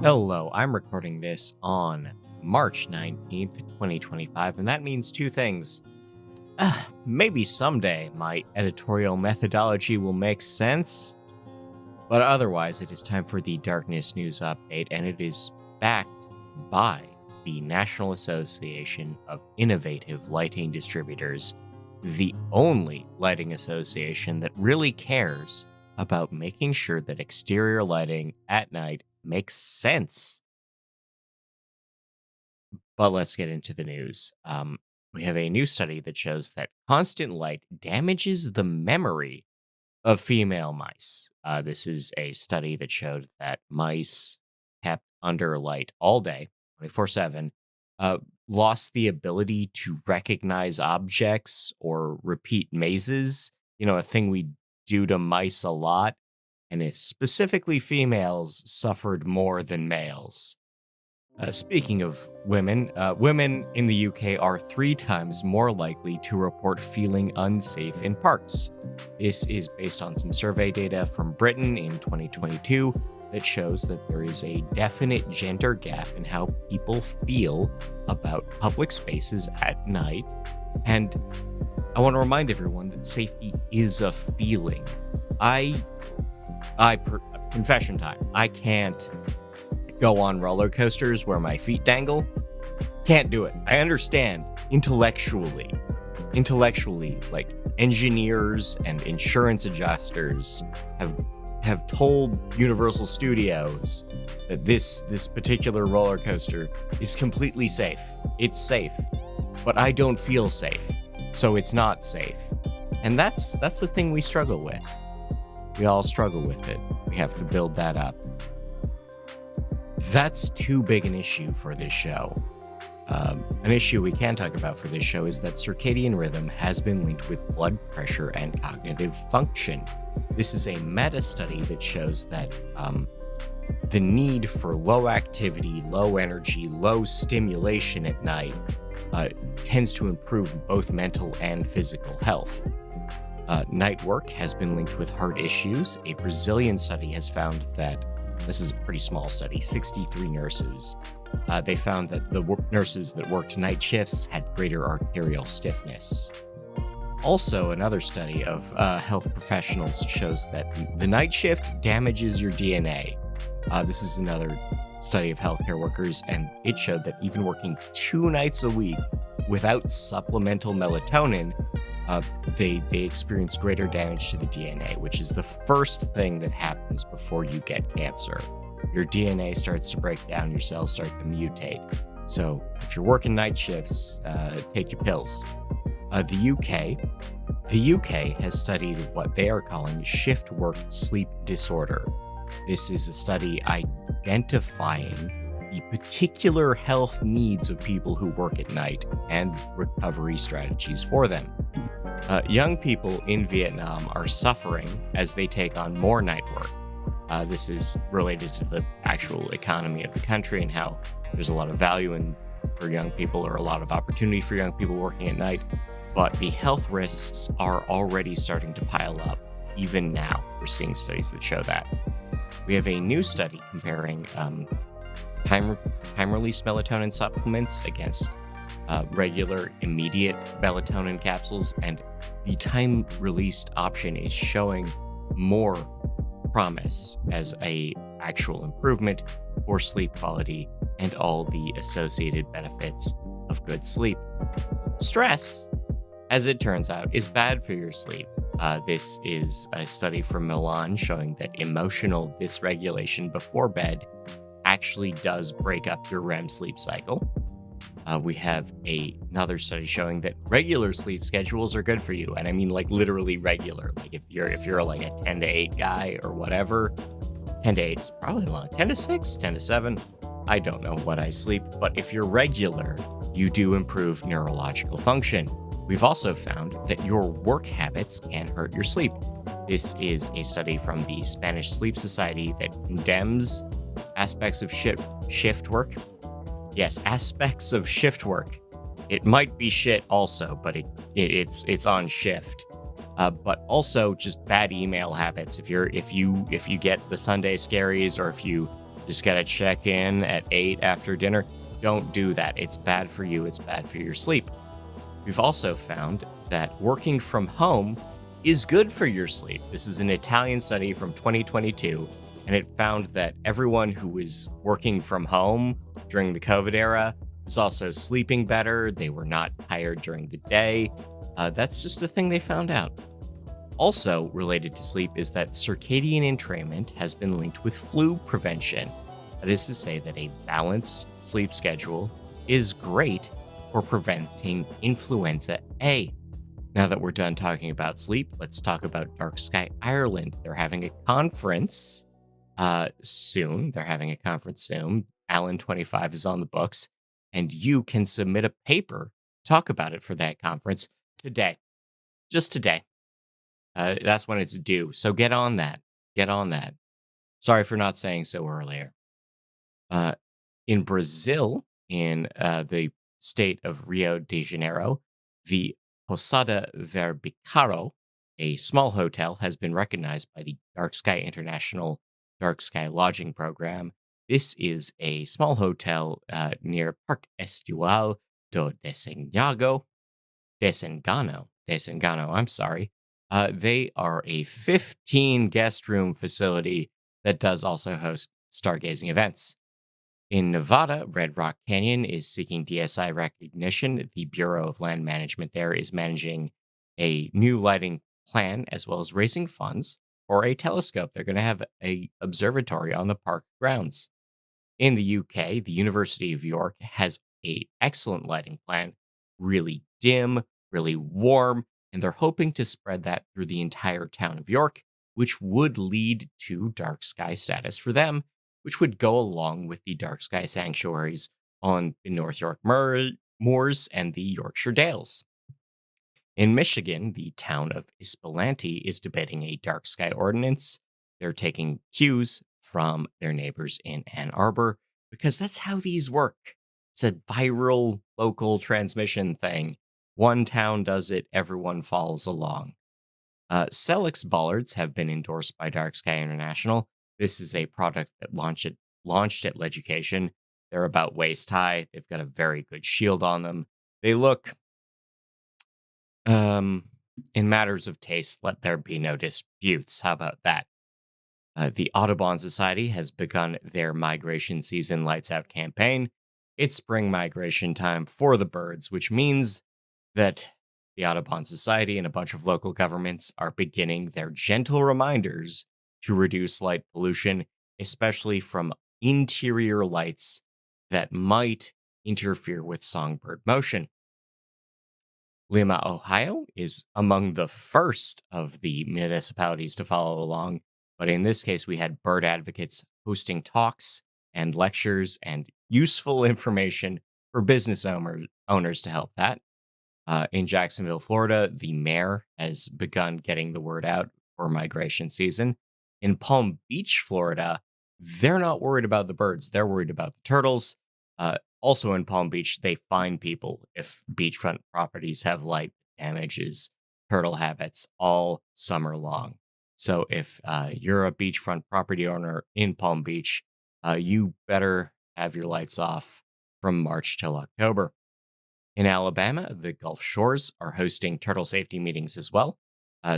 Hello, I'm recording this on March 19th, 2025, and that means two things. Maybe someday my editorial methodology will make sense, but otherwise it is time for the Darkness News Update, and it is backed by the National Association of Innovative Lighting Distributors, the only lighting association that really cares about making sure that exterior lighting at night makes sense. But let's get into the news. We have a new study that shows that constant light damages the memory of female mice. This is a study that showed that mice kept under light all day, 24/7, lost the ability to recognize objects or repeat mazes, a thing we do to mice a lot, and it's specifically females suffered more than males. Speaking of women, women in the UK are 3 times more likely to report feeling unsafe in parks. This is based on some survey data from Britain in 2022 that shows that there is a definite gender gap in how people feel about public spaces at night. And I want to remind everyone that safety is a feeling. Confession time. I can't go on roller coasters where my feet dangle. Can't do it. I understand intellectually, like engineers and insurance adjusters have told Universal Studios that this particular roller coaster is completely safe. It's safe, but I don't feel safe, so it's not safe. And that's the thing we struggle with. We all struggle with it. We have to build that up. That's too big an issue for this show. An issue we can talk about for this show is that circadian rhythm has been linked with blood pressure and cognitive function. This is a meta-study that shows that the need for low activity, low energy, low stimulation at night tends to improve both mental and physical health. Night work has been linked with heart issues. A Brazilian study has found that, this is a pretty small study, 63 nurses. They found that the nurses that worked night shifts had greater arterial stiffness. Also, another study of health professionals shows that the night shift damages your DNA. This is another study of healthcare workers, and it showed that even working 2 nights a week without supplemental melatonin, they experience greater damage to the DNA, which is the first thing that happens before you get cancer. Your DNA starts to break down, your cells start to mutate. So if you're working night shifts, take your pills. The UK has studied what they are calling shift work sleep disorder. This is a study identifying the particular health needs of people who work at night and recovery strategies for them. Young people in Vietnam are suffering as they take on more night work. This is related to the actual economy of the country and how there's a lot of value for young people, or a lot of opportunity for young people working at night. But the health risks are already starting to pile up. Even now, we're seeing studies that show that. We have a new study comparing time-release melatonin supplements against regular immediate melatonin capsules, and the time-released option is showing more promise as a actual improvement for sleep quality and all the associated benefits of good sleep. Stress, as it turns out, is bad for your sleep. This is a study from Milan showing that emotional dysregulation before bed actually does break up your REM sleep cycle. We have another study showing that regular sleep schedules are good for you, and I mean like literally regular. Like if you're like a 10 to 8 guy or whatever, 10 to 8 is probably long. 10 to 6, 10 to 7, I don't know what I sleep, but if you're regular, you do improve neurological function. We've also found that your work habits can hurt your sleep. This is a study from the Spanish Sleep Society that condemns aspects of shift work. Yes, aspects of shift work. It might be shit also, but it's on shift. But also just bad email habits. If you get the Sunday scaries, or if you Just gotta check in at 8 after dinner. Don't do that. It's bad for you. It's bad for your sleep. We've also found that working from home is good for your sleep. This is an Italian study from 2022, and it found that everyone who was working from home during the COVID era was also sleeping better. They were not tired during the day. That's just a thing they found out. Also related to sleep is that circadian entrainment has been linked with flu prevention. That is to say that a balanced sleep schedule is great for preventing influenza A. Now that we're done talking about sleep, let's talk about Dark Sky Ireland. They're having a conference soon. Alan 25 is on the books, and you can submit a paper, talk about it for that conference today. Just today. That's when it's due. So get on that. Get on that. Sorry for not saying so earlier. In Brazil, in the state of Rio de Janeiro, the Posada Verbicaro, a small hotel, has been recognized by the Dark Sky International Dark Sky Lodging Program. This is a small hotel near Parque Estadual do Desengano, I'm sorry. They are a 15 guest room facility that does also host stargazing events. In Nevada, Red Rock Canyon is seeking DSI recognition. The Bureau of Land Management there is managing a new lighting plan as well as raising funds for a telescope. They're going to have an observatory on the park grounds. In the UK, the University of York has an excellent lighting plan, really dim, really warm, and they're hoping to spread that through the entire town of York, which would lead to dark sky status for them, which would go along with the dark sky sanctuaries on the North York Moors and the Yorkshire Dales. In Michigan, the town of Ypsilanti is debating a dark sky ordinance. They're taking cues from their neighbors in Ann Arbor because that's how these work. It's a viral local transmission thing. One town does it, everyone follows along. Celix bollards have been endorsed by Dark Sky International. This is a product that launched at Leducation. They're about waist high. They've got a very good shield on them. They look, in matters of taste, let there be no disputes. How about that? The Audubon Society has begun their migration season lights out campaign. It's spring migration time for the birds, which means that the Audubon Society and a bunch of local governments are beginning their gentle reminders to reduce light pollution, especially from interior lights that might interfere with songbird motion. Lima, Ohio is among the first of the municipalities to follow along, but in this case, we had bird advocates hosting talks and lectures and useful information for business owners to help that. In Jacksonville, Florida, the mayor has begun getting the word out for migration season. In Palm Beach, Florida, they're not worried about the birds. They're worried about the turtles. Also in Palm Beach, they fine people if beachfront properties have light damages turtle habits all summer long. So if you're a beachfront property owner in Palm Beach, you better have your lights off from March till October. In Alabama, the Gulf Shores are hosting turtle safety meetings as well.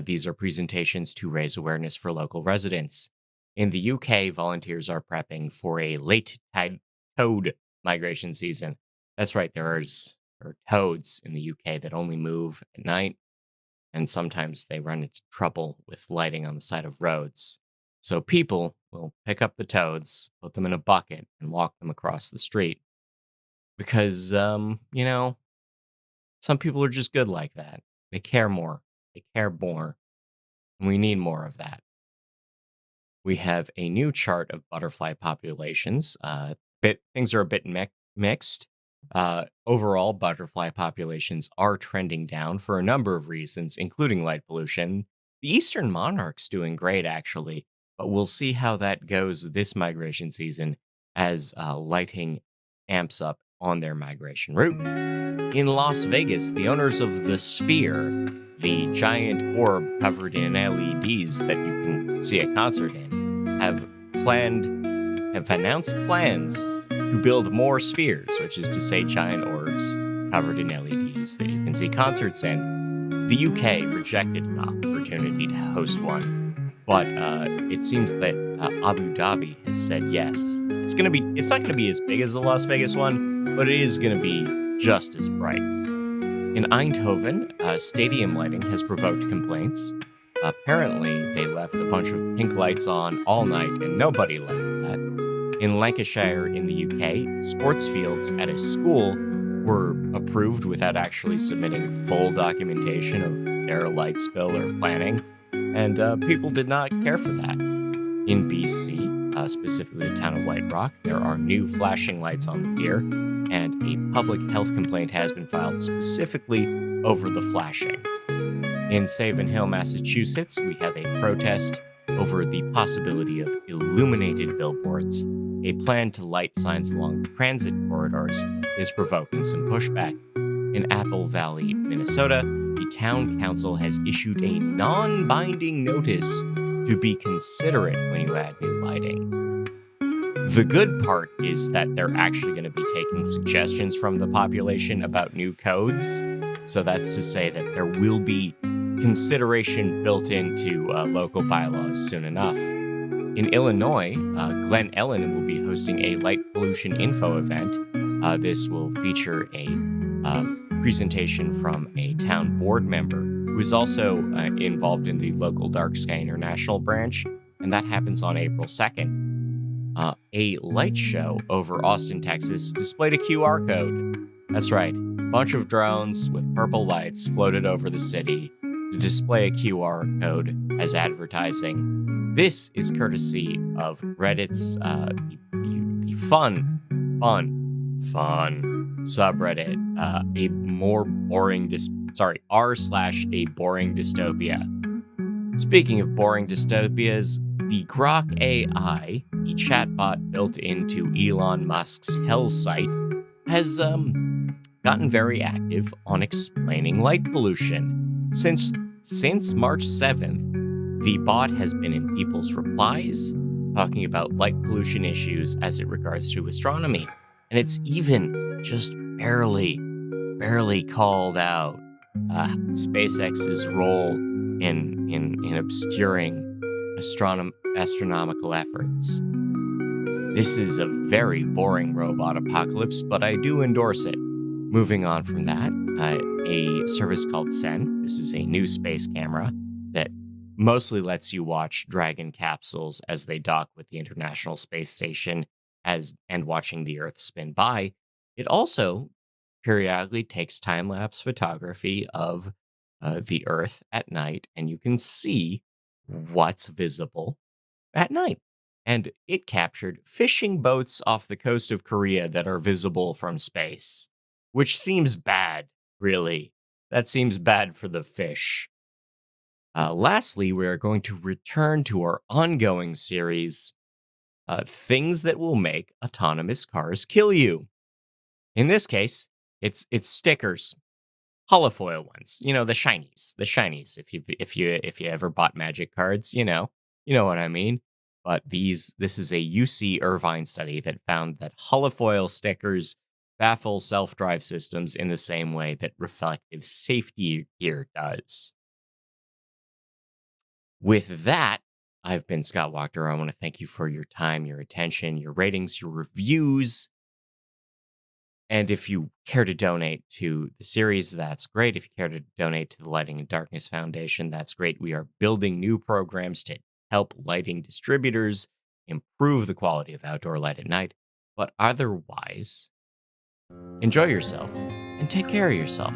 These are presentations to raise awareness for local residents. In the UK, volunteers are prepping for a late tide toad migration season. That's right, there are toads in the UK that only move at night, and sometimes they run into trouble with lighting on the side of roads. So people will pick up the toads, put them in a bucket, and walk them across the street. Because, some people are just good like that. They care more. And we need more of that. We have a new chart of butterfly populations. Things are a bit mixed. Overall, butterfly populations are trending down for a number of reasons, including light pollution. The eastern monarch's doing great, actually, but we'll see how that goes this migration season as lighting amps up on their migration route. In Las Vegas, the owners of the Sphere, the giant orb covered in LEDs that you can see a concert in, have planned have announced plans to build more spheres, which is to say giant orbs covered in LEDs that you can see concerts in. The UK rejected an opportunity to host one, but it seems that Abu Dhabi has said yes. It's not gonna be as big as the Las Vegas one, but it is gonna be just as bright. In Eindhoven, stadium lighting has provoked complaints. Apparently, they left a bunch of pink lights on all night, and nobody liked that. In Lancashire, in the UK, sports fields at a school were approved without actually submitting full documentation of their light spill or planning, and people did not care for that. In BC, specifically the town of White Rock, there are new flashing lights on the pier, and a public health complaint has been filed specifically over the flashing. In Savin Hill, Massachusetts, we have a protest over the possibility of illuminated billboards. A plan to light signs along transit corridors is provoking some pushback. In Apple Valley, Minnesota, the town council has issued a non-binding notice to be considerate when you add new lighting. The good part is that they're actually going to be taking suggestions from the population about new codes. So that's to say that there will be consideration built into local bylaws soon enough. In Illinois, Glen Ellen will be hosting a light pollution info event. This will feature a presentation from a town board member who is also involved in the local Dark Sky International branch, and that happens on April 2nd. A light show over Austin, Texas displayed a QR code. That's right, a bunch of drones with purple lights floated over the city to display a QR code as advertising. This is courtesy of Reddit's the fun subreddit, r/a boring dystopia. Speaking of boring dystopias, the Grok AI, the chatbot built into Elon Musk's Hell site, has gotten very active on explaining light pollution. Since March 7th, the bot has been in people's replies, talking about light pollution issues as it regards to astronomy. And it's even just barely called out SpaceX's role in obscuring astronomical efforts. This is a very boring robot apocalypse, but I do endorse it. Moving on from that, a service called Sen. This is a new space camera that mostly lets you watch Dragon capsules as they dock with the International Space Station and watching the Earth spin by. It also periodically takes time-lapse photography of the Earth at night, and you can see what's visible at night. And it captured fishing boats off the coast of Korea that are visible from space, which seems bad, really. That seems bad for the fish. Lastly, we are going to return to our ongoing series, things that will make autonomous cars kill you. In this case, it's stickers, holofoil ones. You know, the shinies. If you ever bought Magic cards, you know what I mean. But this is a UC Irvine study that found that holofoil stickers baffle self-drive systems in the same way that reflective safety gear does. With that, I've been Scott Wachter. I want to thank you for your time, your attention, your ratings, your reviews. And if you care to donate to the series, that's great. If you care to donate to the Lighting and Darkness Foundation, that's great. We are building new programs to help lighting distributors improve the quality of outdoor light at night. But otherwise, enjoy yourself and take care of yourself.